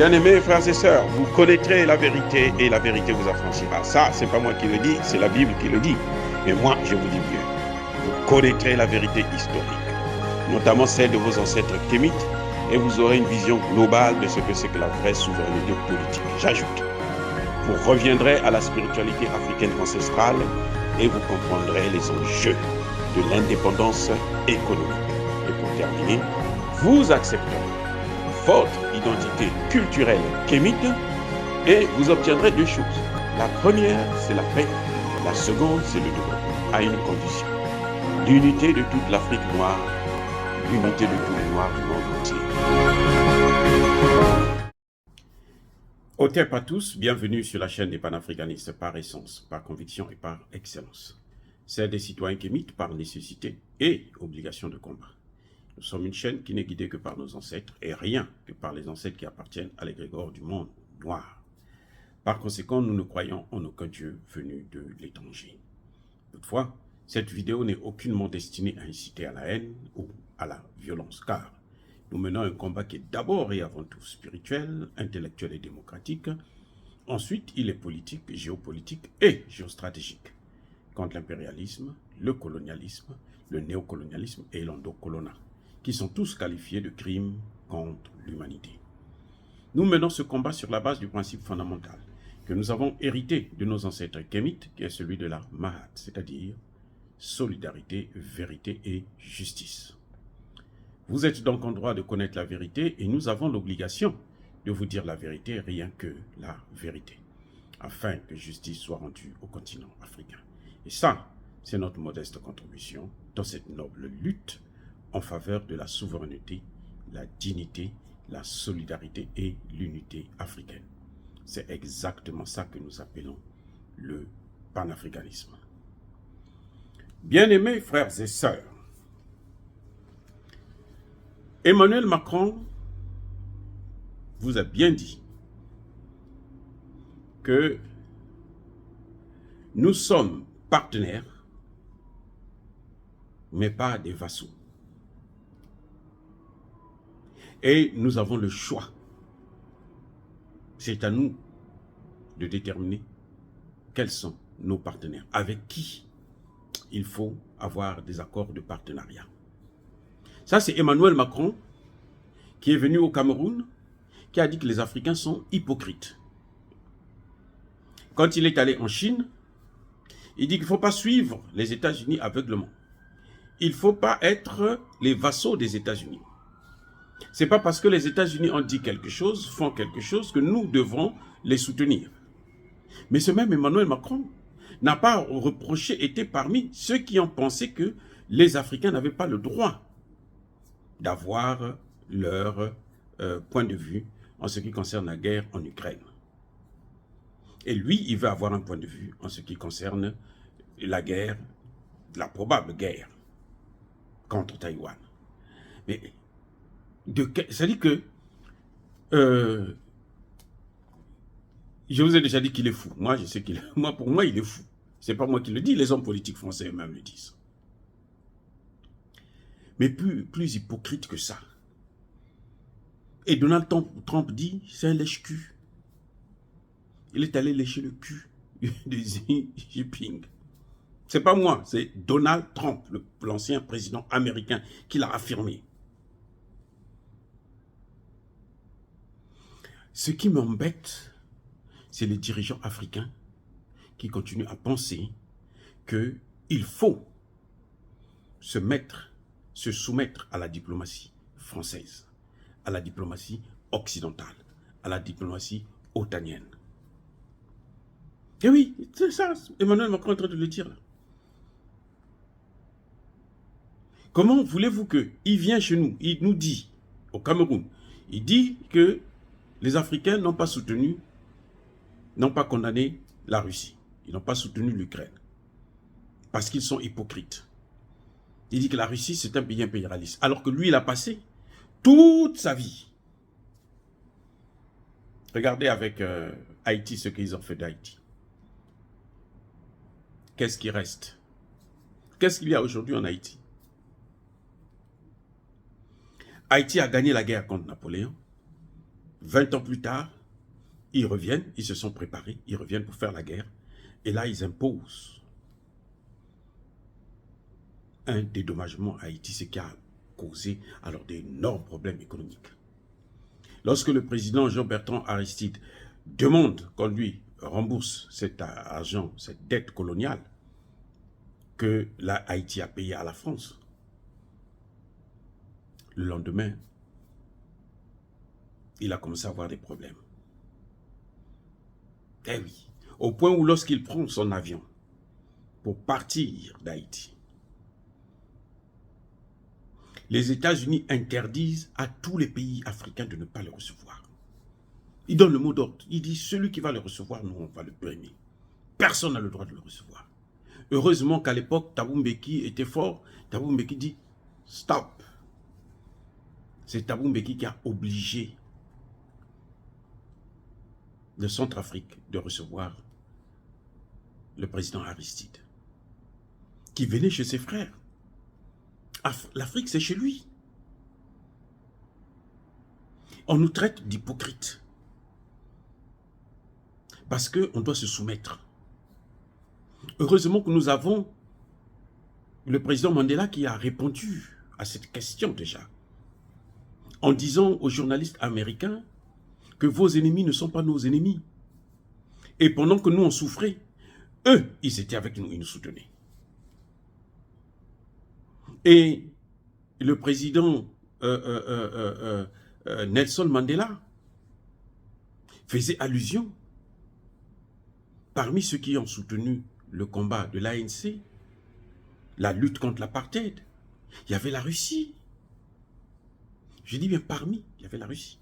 Bien-aimés frères et sœurs, vous connaîtrez la vérité et la vérité vous affranchira. Ça, c'est pas moi qui le dis, c'est la Bible qui le dit. Mais moi, je vous dis mieux. Vous connaîtrez la vérité historique, notamment celle de vos ancêtres kémites, et vous aurez une vision globale de ce que c'est que la vraie souveraineté politique. J'ajoute, vous reviendrez à la spiritualité africaine ancestrale et vous comprendrez les enjeux de l'indépendance économique. Et pour terminer, vous accepterez votre identité culturelle kémite et vous obtiendrez deux choses. La première, c'est la paix. La seconde, c'est le développement, à une condition. L'unité de toute l'Afrique noire, l'unité de tous les Noirs du monde entier. Au TEP à tous, bienvenue sur la chaîne des panafricanistes par essence, par conviction et par excellence. Celle des citoyens kémites par nécessité et obligation de combat. Nous sommes une chaîne qui n'est guidée que par nos ancêtres et rien que par les ancêtres qui appartiennent à l'égrégore du monde noir. Par conséquent, nous ne croyons en aucun Dieu venu de l'étranger. Toutefois, cette vidéo n'est aucunement destinée à inciter à la haine ou à la violence, car nous menons un combat qui est d'abord et avant tout spirituel, intellectuel et démocratique. Ensuite, il est politique, géopolitique et géostratégique, contre l'impérialisme, le colonialisme, le néocolonialisme et l'endocolonat, qui sont tous qualifiés de crimes contre l'humanité. Nous menons ce combat sur la base du principe fondamental que nous avons hérité de nos ancêtres kémites, qui est celui de la Mahat, c'est-à-dire solidarité, vérité et justice. Vous êtes donc en droit de connaître la vérité et nous avons l'obligation de vous dire la vérité, rien que la vérité, afin que justice soit rendue au continent africain. Et ça, c'est notre modeste contribution dans cette noble lutte en faveur de la souveraineté, la dignité, la solidarité et l'unité africaine. C'est exactement ça que nous appelons le panafricanisme. Bien-aimés frères et sœurs, Emmanuel Macron vous a bien dit que nous sommes partenaires, mais pas des vassaux. Et nous avons le choix. C'est à nous de déterminer quels sont nos partenaires, avec qui il faut avoir des accords de partenariat. Ça, c'est Emmanuel Macron qui est venu au Cameroun, qui a dit que les Africains sont hypocrites. Quand il est allé en Chine, il dit qu'il ne faut pas suivre les États-Unis aveuglement. Il ne faut pas être les vassaux des États-Unis. Ce n'est pas parce que les États-Unis ont dit quelque chose, font quelque chose, que nous devons les soutenir. Mais ce même Emmanuel Macron n'a pas reproché, était parmi ceux qui ont pensé que les Africains n'avaient pas le droit d'avoir leur point de vue en ce qui concerne la guerre en Ukraine. Et lui, il veut avoir un point de vue en ce qui concerne la guerre, la probable guerre contre Taïwan. Mais c'est-à-dire que je vous ai déjà dit qu'il est fou. Moi, je sais qu'il est, pour moi, il est fou. C'est pas moi qui le dis, les hommes politiques français eux-mêmes le disent. Mais plus hypocrite que ça. Et Donald Trump dit, c'est un lèche-cul. Il est allé lécher le cul de Xi Jinping. C'est pas moi, c'est Donald Trump, l'ancien président américain, qui l'a affirmé. Ce qui m'embête, c'est les dirigeants africains qui continuent à penser qu'il faut se soumettre à la diplomatie française, à la diplomatie occidentale, à la diplomatie otanienne. Et oui, c'est ça, Emmanuel Macron est en train de le dire là. Comment voulez-vous qu'il vienne chez nous, il nous dit, au Cameroun, il dit que les Africains n'ont pas soutenu, n'ont pas condamné la Russie, ils n'ont pas soutenu l'Ukraine, parce qu'ils sont hypocrites. Il dit que la Russie, c'est un pays impérialiste, alors que lui, il a passé toute sa vie. Regardez avec Haïti ce qu'ils ont fait d'Haïti. Qu'est-ce qui reste? Qu'est-ce qu'il y a aujourd'hui en Haïti? Haïti a gagné la guerre contre Napoléon. 20 ans plus tard, ils reviennent, ils se sont préparés, ils reviennent pour faire la guerre. Et là, ils imposent un dédommagement à Haïti, ce qui a causé alors d'énormes problèmes économiques. Lorsque le président Jean-Bertrand Aristide demande qu'on lui rembourse cet argent, cette dette coloniale que la Haïti a payée à la France, le lendemain, il a commencé à avoir des problèmes. Eh oui, au point où lorsqu'il prend son avion pour partir d'Haïti, les États-Unis interdisent à tous les pays africains de ne pas le recevoir. Il donne le mot d'ordre. Il dit, celui qui va le recevoir, nous, on va le brimer. Personne n'a le droit de le recevoir. Heureusement qu'à l'époque, Thabo Mbeki était fort. Thabo Mbeki dit, stop. C'est Thabo Mbeki qui a obligé le Centrafrique de recevoir le président Aristide, qui venait chez ses frères. L'Afrique, c'est chez lui. On nous traite d'hypocrites. Parce qu'on doit se soumettre. Heureusement que nous avons le président Mandela qui a répondu à cette question déjà, en disant aux journalistes américains que vos ennemis ne sont pas nos ennemis. Et pendant que nous on souffrait, eux, ils étaient avec nous, ils nous soutenaient. Et le président Nelson Mandela faisait allusion, parmi ceux qui ont soutenu le combat de l'ANC, la lutte contre l'apartheid, il y avait la Russie. Je dis bien parmi, il y avait la Russie.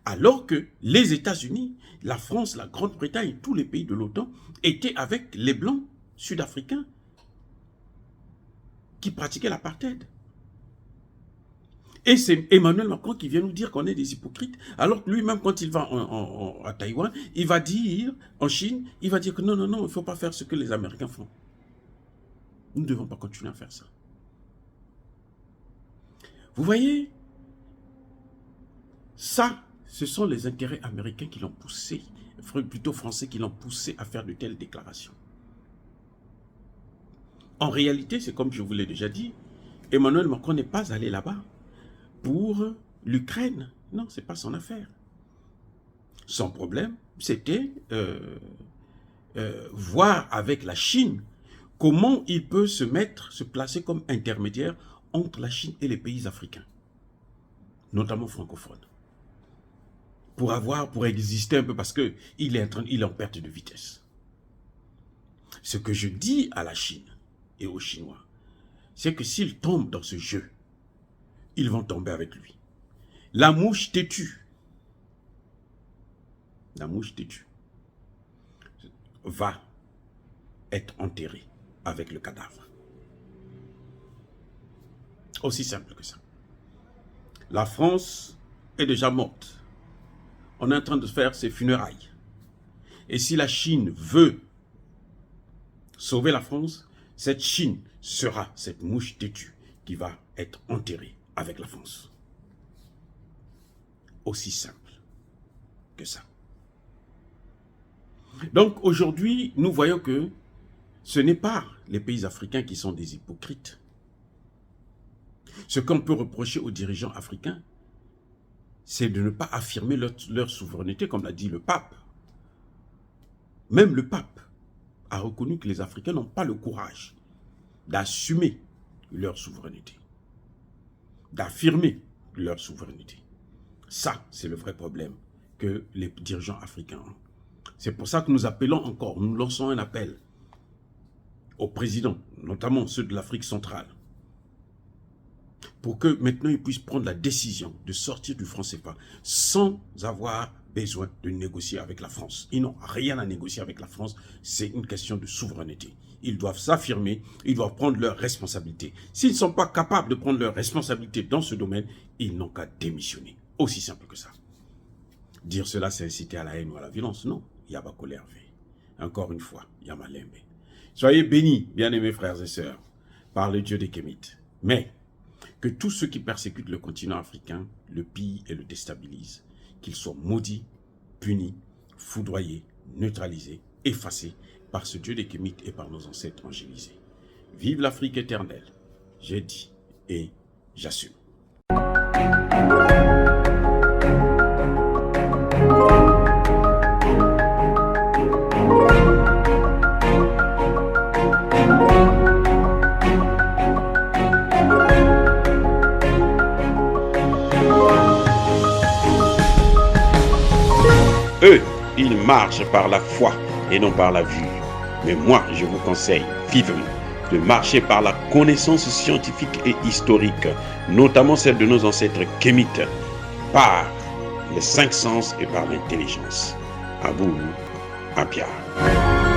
Alors que les États-Unis, la France, la Grande-Bretagne, tous les pays de l'OTAN étaient avec les Blancs sud-africains qui pratiquaient l'apartheid. Et c'est Emmanuel Macron qui vient nous dire qu'on est des hypocrites, alors que lui-même, quand il va à Taïwan, il va dire, en Chine, il va dire que non, non, non, il ne faut pas faire ce que les Américains font. Nous ne devons pas continuer à faire ça. Vous voyez, ça, ce sont les intérêts américains qui l'ont poussé, plutôt français qui l'ont poussé à faire de telles déclarations. En réalité, c'est comme je vous l'ai déjà dit, Emmanuel Macron n'est pas allé là-bas pour l'Ukraine. Non, ce n'est pas son affaire. Son problème, c'était voir avec la Chine comment il peut se placer comme intermédiaire entre la Chine et les pays africains, notamment francophones. Pour exister un peu, parce qu'il est en perte de vitesse. Ce que je dis à la Chine et aux Chinois, c'est que s'ils tombent dans ce jeu, ils vont tomber avec lui. La mouche têtue, va être enterrée avec le cadavre. Aussi simple que ça. La France est déjà morte. On est en train de faire ses funérailles. Et si la Chine veut sauver la France, cette Chine sera cette mouche têtue qui va être enterrée avec la France. Aussi simple que ça. Donc aujourd'hui, nous voyons que ce n'est pas les pays africains qui sont des hypocrites. Ce qu'on peut reprocher aux dirigeants africains, c'est de ne pas affirmer leur souveraineté, comme l'a dit le pape. Même le pape a reconnu que les Africains n'ont pas le courage d'assumer leur souveraineté, d'affirmer leur souveraineté. Ça, c'est le vrai problème que les dirigeants africains ont. C'est pour ça que nous appelons encore, nous lançons un appel aux présidents, notamment ceux de l'Afrique centrale, pour que maintenant ils puissent prendre la décision de sortir du franc CFA sans avoir besoin de négocier avec la France. Ils n'ont rien à négocier avec la France, c'est une question de souveraineté. Ils doivent s'affirmer, ils doivent prendre leurs responsabilités. S'ils ne sont pas capables de prendre leurs responsabilités dans ce domaine, ils n'ont qu'à démissionner. Aussi simple que ça. Dire cela, c'est inciter à la haine ou à la violence. Non, Yabakole Hervé. Encore une fois, Yamalembe. Soyez bénis, bien-aimés frères et sœurs, par le Dieu des Kémites. Mais que tous ceux qui persécutent le continent africain le pillent et le déstabilisent, qu'ils soient maudits, punis, foudroyés, neutralisés, effacés par ce Dieu des Kémites et par nos ancêtres angélisés. Vive l'Afrique éternelle, j'ai dit et j'assume. Eux, ils marchent par la foi et non par la vue. Mais moi, je vous conseille vivement de marcher par la connaissance scientifique et historique, notamment celle de nos ancêtres kémites, par les 5 sens et par l'intelligence. À vous, à Pierre.